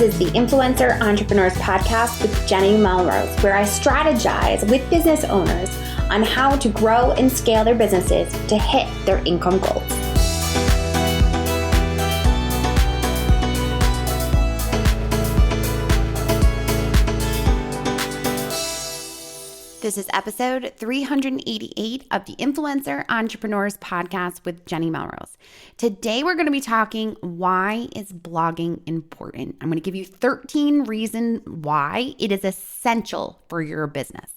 is the Influencer Entrepreneurs Podcast with Jenny Melrose, where I strategize with business owners on how to grow and scale their businesses to hit their income goals. This is episode 388 of the Influencer Entrepreneurs Podcast with Jenny Melrose. Today, we're going to be talking, why is blogging important? I'm going to give you 13 reasons why it is essential for your business.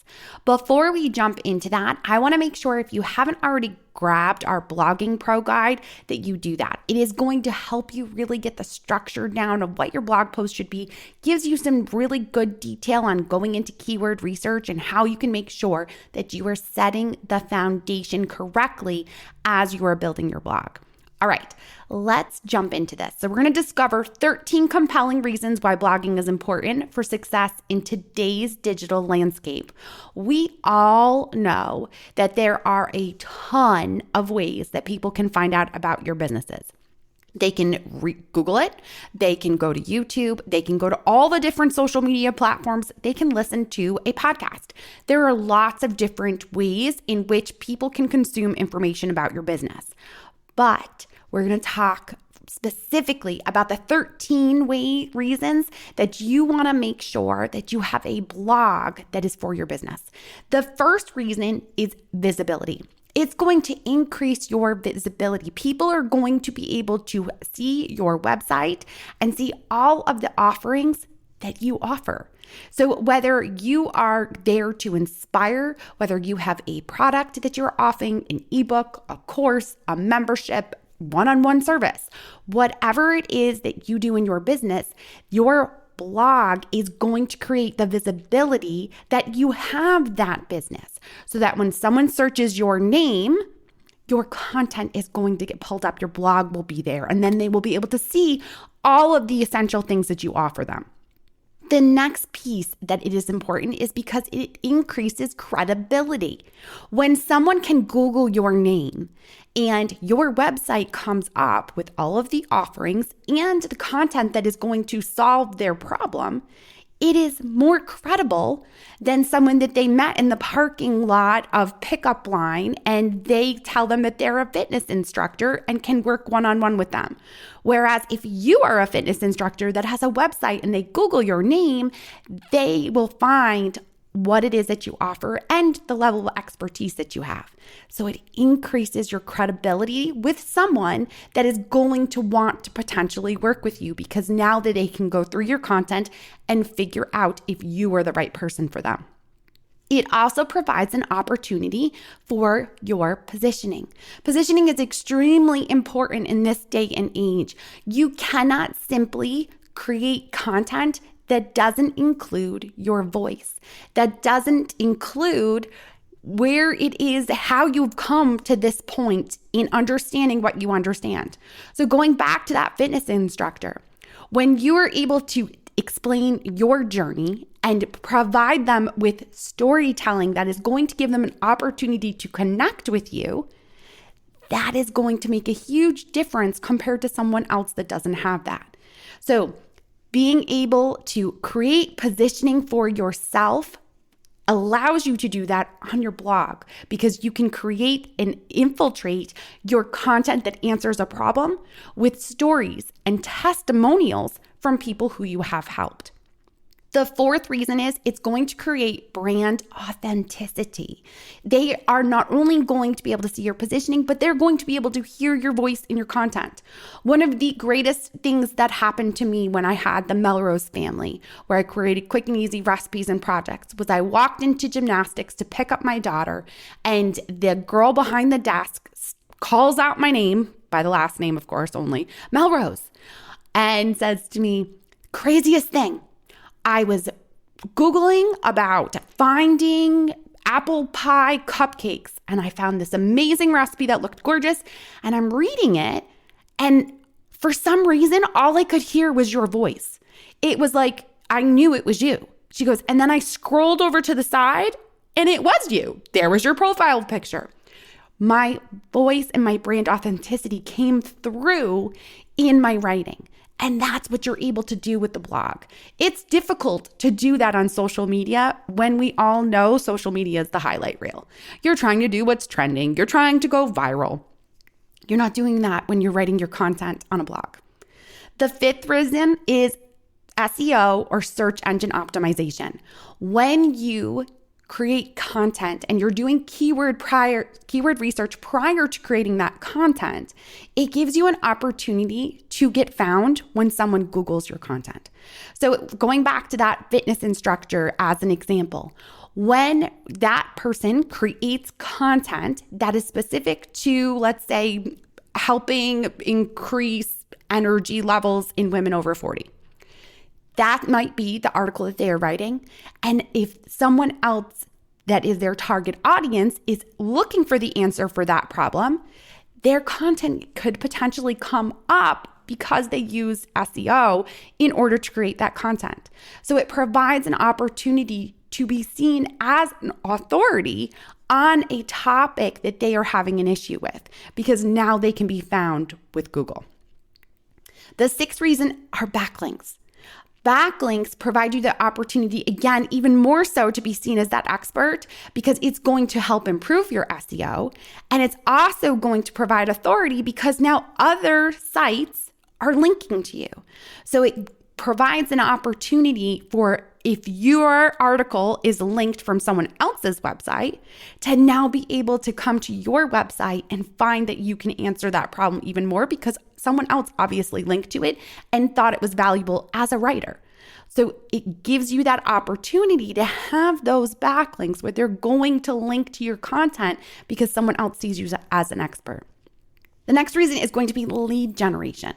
Before we jump into that, I want to make sure if you haven't already grabbed our blogging pro guide that you do that. It is going to help you really get the structure down of what your blog post should be, gives you some really good detail on going into keyword research and how you can make sure that you are setting the foundation correctly as you are building your blog. All right, let's jump into this. So we're going to discover 13 compelling reasons why blogging is important for success in today's digital landscape. We all know that there are a ton of ways that people can find out about your businesses. They can Google it, they can go to YouTube, they can go to all the different social media platforms, they can listen to a podcast. There are lots of different ways in which people can consume information about your business. But we're going to talk specifically about the 13 reasons that you want to make sure that you have a blog that is for your business. The first reason is visibility. It's going to increase your visibility. People are going to be able to see your website and see all of the offerings that you offer. So whether you are there to inspire, whether you have a product that you're offering, an ebook, a course, a membership, one-on-one service, whatever it is that you do in your business, your blog is going to create the visibility that you have that business, so that when someone searches your name, your content is going to get pulled up, your blog will be there, and then they will be able to see all of the essential things that you offer them. The next piece that it is important is because it increases credibility. When someone can Google your name and your website comes up with all of the offerings and the content that is going to solve their problem, it is more credible than someone that they met in the parking lot of Pickup Line and they tell them that they're a fitness instructor and can work one-on-one with them. Whereas if you are a fitness instructor that has a website and they Google your name, they will find what it is that you offer and the level of expertise that you have. So it increases your credibility with someone that is going to want to potentially work with you, because now that they can go through your content and figure out if you are the right person for them. It also provides an opportunity for your positioning. Positioning is extremely important in this day and age. You cannot simply create content that doesn't include your voice, that doesn't include where it is, how you've come to this point in understanding what you understand. So going back to that fitness instructor, when you are able to explain your journey and provide them with storytelling that is going to give them an opportunity to connect with you, that is going to make a huge difference compared to someone else that doesn't have that. So being able to create positioning for yourself allows you to do that on your blog, because you can create and infiltrate your content that answers a problem with stories and testimonials from people who you have helped. The fourth reason is it's going to create brand authenticity. They are not only going to be able to see your positioning, but they're going to be able to hear your voice in your content. One of the greatest things that happened to me when I had the Melrose family, where I created quick and easy recipes and projects, was I walked into gymnastics to pick up my daughter, and the girl behind the desk calls out my name, by the last name, of course, only, Melrose, and says to me, craziest thing. I was Googling about finding apple pie cupcakes, and I found this amazing recipe that looked gorgeous, and I'm reading it, and for some reason, all I could hear was your voice. It was like, I knew it was you. She goes, and then I scrolled over to the side, and it was you. There was your profile picture. My voice and my brand authenticity came through in my writing. And that's what you're able to do with the blog. It's difficult to do that on social media when we all know social media is the highlight reel. You're trying to do what's trending. You're trying to go viral. You're not doing that when you're writing your content on a blog. The fifth reason is SEO, or search engine optimization. When you create content and you're doing keyword research prior to creating that content, it gives you an opportunity to get found when someone Googles your content. So going back to that fitness instructor as an example, when that person creates content that is specific to, let's say, helping increase energy levels in women over 40, that might be the article that they are writing. And if someone else that is their target audience is looking for the answer for that problem, their content could potentially come up because they use SEO in order to create that content. So it provides an opportunity to be seen as an authority on a topic that they are having an issue with, because now they can be found with Google. The sixth reason are backlinks. Backlinks provide you the opportunity, again, even more so, to be seen as that expert, because it's going to help improve your SEO. And it's also going to provide authority because now other sites are linking to you. So it provides an opportunity for, if your article is linked from someone else's website, to now be able to come to your website and find that you can answer that problem even more because someone else obviously linked to it and thought it was valuable as a writer. So it gives you that opportunity to have those backlinks where they're going to link to your content because someone else sees you as an expert. The next reason is going to be lead generation.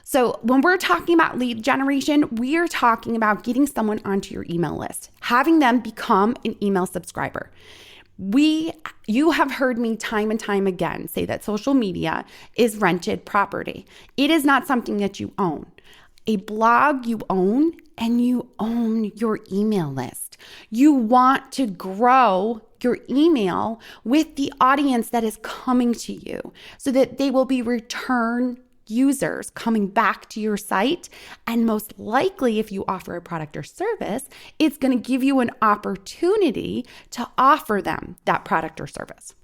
So when we're talking about lead generation, we are talking about getting someone onto your email list, having them become an email subscriber. You have heard me time and time again say that social media is rented property. It is not something that you own. A blog you own, and you own your email list. You want to grow your email with the audience that is coming to you so that they will be return users coming back to your site. And most likely, if you offer a product or service, it's going to give you an opportunity to offer them that product or service.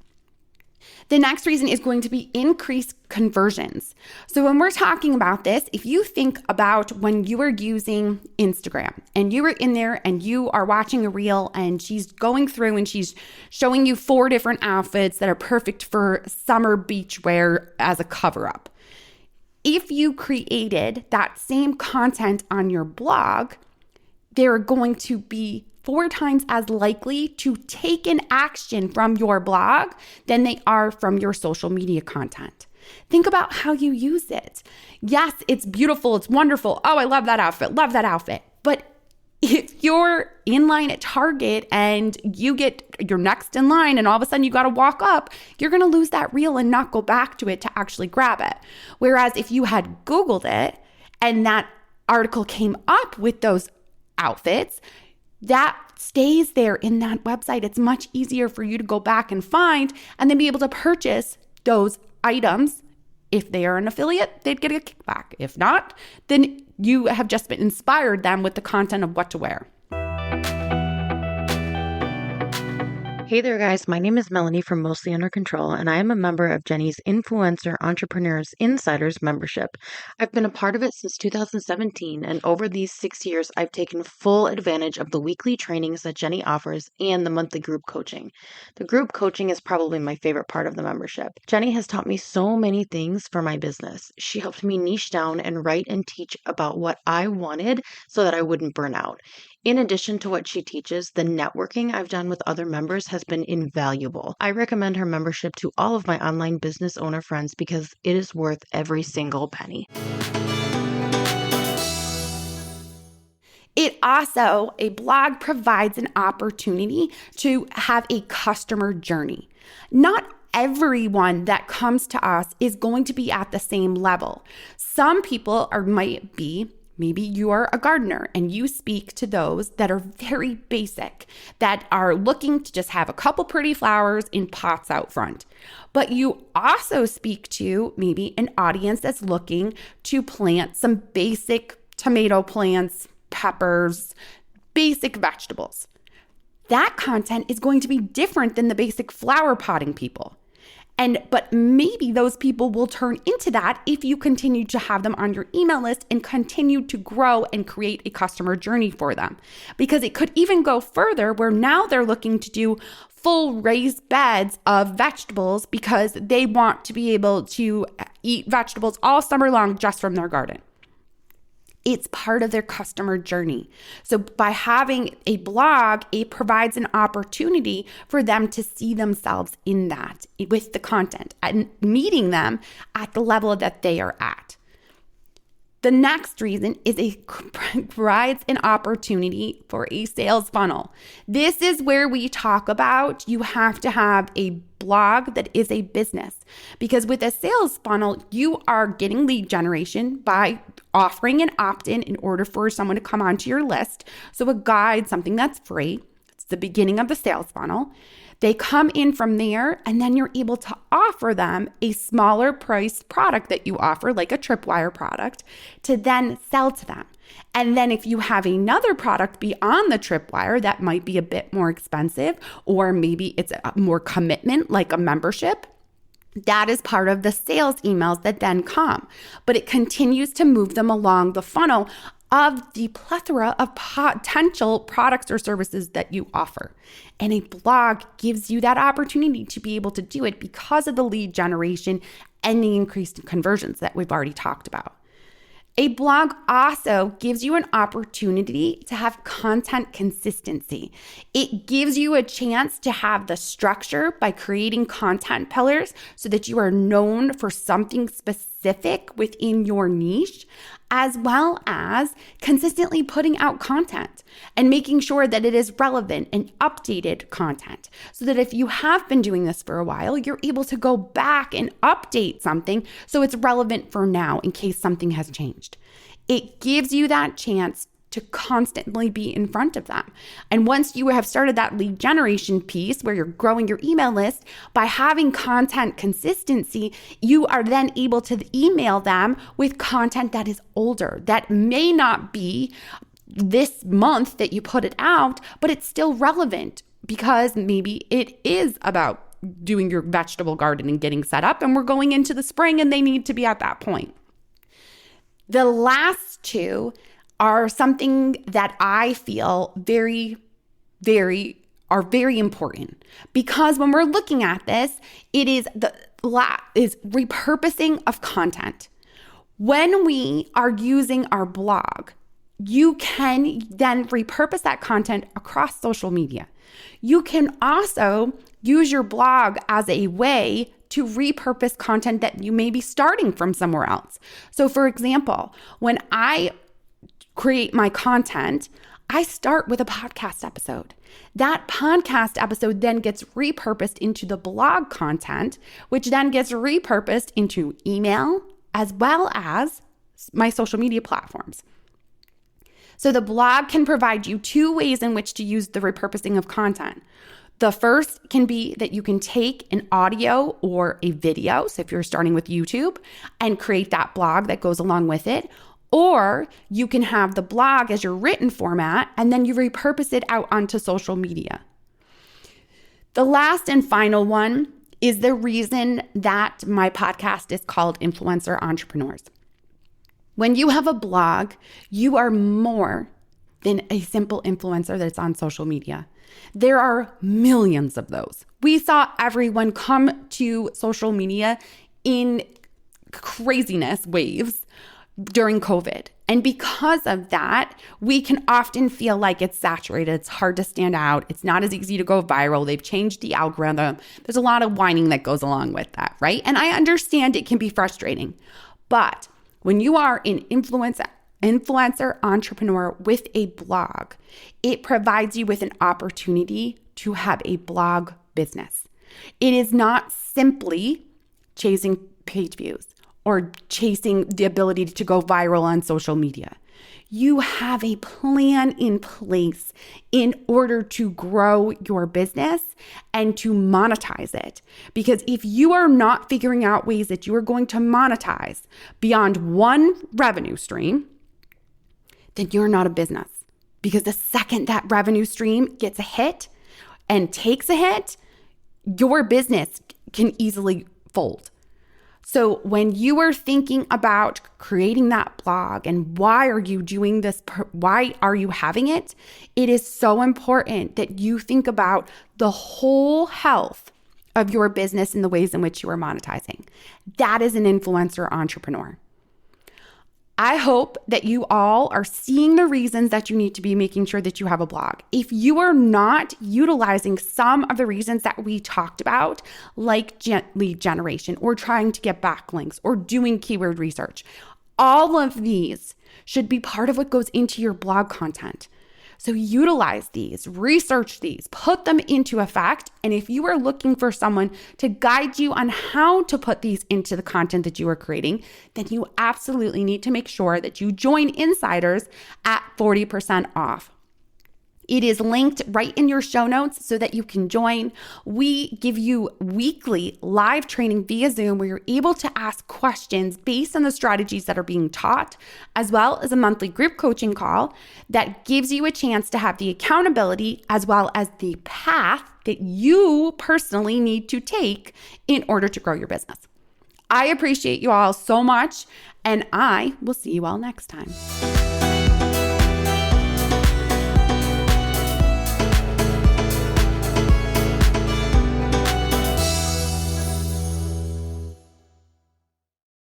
The next reason is going to be increased conversions. So when we're talking about this, if you think about when you are using Instagram and you are in there and you are watching a reel and she's going through and she's showing you 4 different outfits that are perfect for summer beach wear as a cover up. If you created that same content on your blog, they're going to be 4 times as likely to take an action from your blog than they are from your social media content. Think about how you use it. Yes, it's beautiful. It's wonderful. Oh, I love that outfit. Love that outfit. But if you're in line at Target and you get your next in line and all of a sudden you got to walk up, you're going to lose that reel and not go back to it to actually grab it. Whereas if you had Googled it and that article came up with those outfits, that stays there in that website. It's much easier for you to go back and find and then be able to purchase those items. If they are an affiliate, they'd get a kickback. If not, then you have just been inspired them with the content of what to wear. Hey there, guys. My name is Melanie from Mostly Under Control, and I am a member of Jenny's Influencer Entrepreneurs Insiders membership. I've been a part of it since 2017, and over these 6 years, I've taken full advantage of the weekly trainings that Jenny offers and the monthly group coaching. The group coaching is probably my favorite part of the membership. Jenny has taught me so many things for my business. She helped me niche down and write and teach about what I wanted so that I wouldn't burn out. In addition to what she teaches, the networking I've done with other members has been invaluable. I recommend her membership to all of my online business owner friends because it is worth every single penny. A blog provides an opportunity to have a customer journey. Not everyone that comes to us is going to be at the same level. Some people might be Maybe you're a gardener and you speak to those that are very basic, that are looking to just have a couple pretty flowers in pots out front. But you also speak to maybe an audience that's looking to plant some basic tomato plants, peppers, basic vegetables. That content is going to be different than the basic flower potting people. But maybe those people will turn into that if you continue to have them on your email list and continue to grow and create a customer journey for them. Because it could even go further where now they're looking to do full raised beds of vegetables because they want to be able to eat vegetables all summer long just from their garden. It's part of their customer journey. So by having a blog, it provides an opportunity for them to see themselves in that with the content and meeting them at the level that they are at. The next reason is it provides an opportunity for a sales funnel. This is where we talk about you have to have a blog that is a business, because with a sales funnel, you are getting lead generation by offering an opt-in in order for someone to come onto your list. So a guide, something that's free, it's the beginning of the sales funnel. They come in from there, and then you're able to offer them a smaller priced product that you offer, like a Tripwire product, to then sell to them. And then if you have another product beyond the Tripwire that might be a bit more expensive, or maybe it's a more commitment, like a membership, that is part of the sales emails that then come. But it continues to move them along the funnel of the plethora of potential products or services that you offer. And a blog gives you that opportunity to be able to do it because of the lead generation and the increased conversions that we've already talked about. A blog also gives you an opportunity to have content consistency. It gives you a chance to have the structure by creating content pillars so that you are known for something specific within your niche, as well as consistently putting out content and making sure that it is relevant and updated content, so that if you have been doing this for a while, you're able to go back and update something so it's relevant for now in case something has changed. It gives you that chance to constantly be in front of them. And once you have started that lead generation piece where you're growing your email list, by having content consistency, you are then able to email them with content that is older, that may not be this month that you put it out, but it's still relevant because maybe it is about doing your vegetable garden and getting set up, and we're going into the spring and they need to be at that point. The last two are something that I feel very important, because when we're looking at this, it is repurposing of content. When we are using our blog, you can then repurpose that content across social media. You can also use your blog as a way to repurpose content that you may be starting from somewhere else. So for example, when I create my content, I start with a podcast episode. That podcast episode then gets repurposed into the blog content, which then gets repurposed into email as well as my social media platforms. So the blog can provide you two ways in which to use the repurposing of content. The first can be that you can take an audio or a video, so if you're starting with YouTube, and create that blog that goes along with it. Or you can have the blog as your written format, and then you repurpose it out onto social media. The last and final one is the reason that my podcast is called Influencer Entrepreneurs. When you have a blog, you are more than a simple influencer that's on social media. There are millions of those. We saw everyone come to social media in craziness waves during COVID. And because of that, we can often feel like it's saturated. It's hard to stand out. It's not as easy to go viral. They've changed the algorithm. There's a lot of whining that goes along with that, right? And I understand it can be frustrating. But when you are an influencer entrepreneur with a blog, it provides you with an opportunity to have a blog business. It is not simply chasing page views or chasing the ability to go viral on social media. You have a plan in place in order to grow your business and to monetize it. Because if you are not figuring out ways that you are going to monetize beyond one revenue stream, then you're not a business. Because the second that revenue stream gets a hit and takes a hit, your business can easily fold. So when you are thinking about creating that blog and why are you doing this, why are you having it, it is so important that you think about the whole health of your business and the ways in which you are monetizing. That is an influencer entrepreneur. I hope that you all are seeing the reasons that you need to be making sure that you have a blog. If you are not utilizing some of the reasons that we talked about, like lead generation or trying to get backlinks or doing keyword research, all of these should be part of what goes into your blog content. So utilize these, research these, put them into effect. And if you are looking for someone to guide you on how to put these into the content that you are creating, then you absolutely need to make sure that you join Insiders at 40% off. It is linked right in your show notes so that you can join. We give you weekly live training via Zoom where you're able to ask questions based on the strategies that are being taught, as well as a monthly group coaching call that gives you a chance to have the accountability as well as the path that you personally need to take in order to grow your business. I appreciate you all so much, and I will see you all next time.